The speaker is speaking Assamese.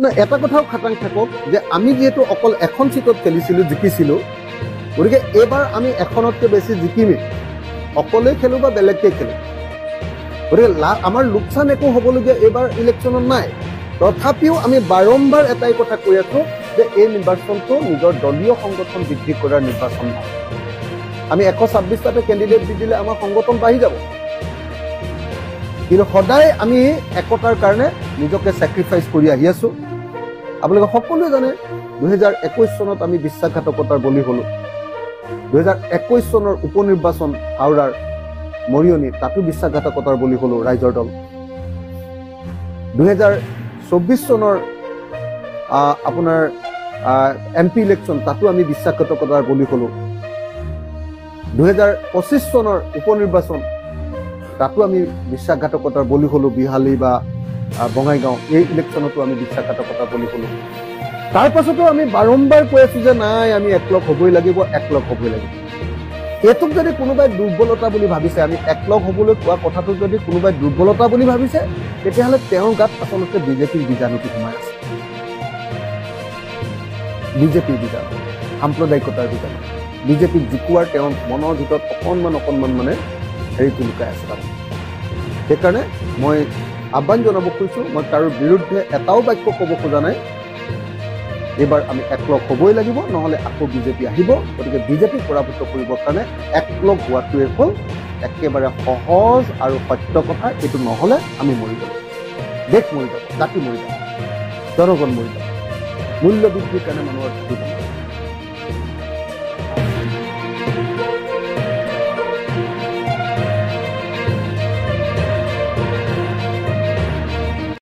এটা কথাও খাটাং থাকক যে আমি যিহেতু অকল এখন চিটত খেলিছিলোঁ জিকিছিলোঁ গতিকে এইবাৰ আমি এখনতকৈ বেছি জিকিমেই অকলেই খেলোঁ বা বেলেগকৈ খেলোঁ গতিকে আমাৰ লোকচান একো হ'বলগীয়া এইবাৰ ইলেকশ্যনত নাই তথাপিও আমি বাৰম্বাৰ এটাই কথা কৈ আছোঁ যে এই নিৰ্বাচনটো নিজৰ দলীয় সংগঠন বৃদ্ধি কৰাৰ নিৰ্বাচন নহয় আমি 126টাতে কেণ্ডিডেট দি দিলে আমাৰ সংগঠন বাঢ়ি যাব কিন্তু সদায় আমি একতাৰ কাৰণে নিজকে ছেক্ৰিফাইচ কৰি আহি আছোঁ আপোনালোকে সকলোৱে জানে 2021 চনত আমি বিশ্বাসঘাতকতাৰ বলি হ'লোঁ 2021 চনৰ উপ নিৰ্বাচন হাওৰাৰ মৰিয়নি তাতো বিশ্বাসঘাতকতাৰ বলি হ'লোঁ ৰাইজৰ দল 2024 চনৰ আপোনাৰ MP ইলেকশ্যন তাতো আমি বিশ্বাসঘাতকতাৰ বলি হ'লোঁ 2025 চনৰ উপ নিৰ্বাচন তাতো আমি বিশ্বাসঘাতকতাৰ বলি হ'লোঁ বিহালী বা বঙাইগাঁও এই ইলেকশ্যনতো আমি বিশ্বাসঘাতকতাৰ বলি হ'লোঁ তাৰ পাছতো আমি বাৰম্বাৰ কৈ আছোঁ যে নাই আমি একলগ হ'বই লাগিব এইটোক যদি কোনোবাই দুৰ্বলতা বুলি ভাবিছে আমি একলগ হ'বলৈ কোৱা কথাটো যদি কোনোবাই দুৰ্বলতা বুলি ভাবিছে তেতিয়াহ'লে তেওঁৰ গাত আচলতে বিজেপিৰ বীজাণুটো সোমাই আছে বিজেপিৰ বীজাণু সাম্প্ৰদায়িকতাৰ বীজাণু বিজেপিক জিকোৱাৰ তেওঁৰ মনৰ ভিতৰত অকণমান মানে হেৰিটো লুকাই আছে তাত সেইকাৰণে মই আহ্বান জনাব খুজিছোঁ মই তাৰ বিৰুদ্ধে এটাও বাক্য ক'ব খোজা নাই এইবাৰ আমি একলগ হ'বই লাগিব নহ'লে আকৌ বিজেপি আহিব গতিকে বিজেপিক পৰাভূত কৰিবৰ কাৰণে একলগ হোৱাটোৱে হ'ল একেবাৰে সহজ আৰু সত্য কথা এইটো নহ'লে আমি মৰি যাব দেশ মৰি যাব জাতি মৰি যাব জনগণ মৰি যাব মূল্য বৃদ্ধিৰ কাৰণে মানুহৰ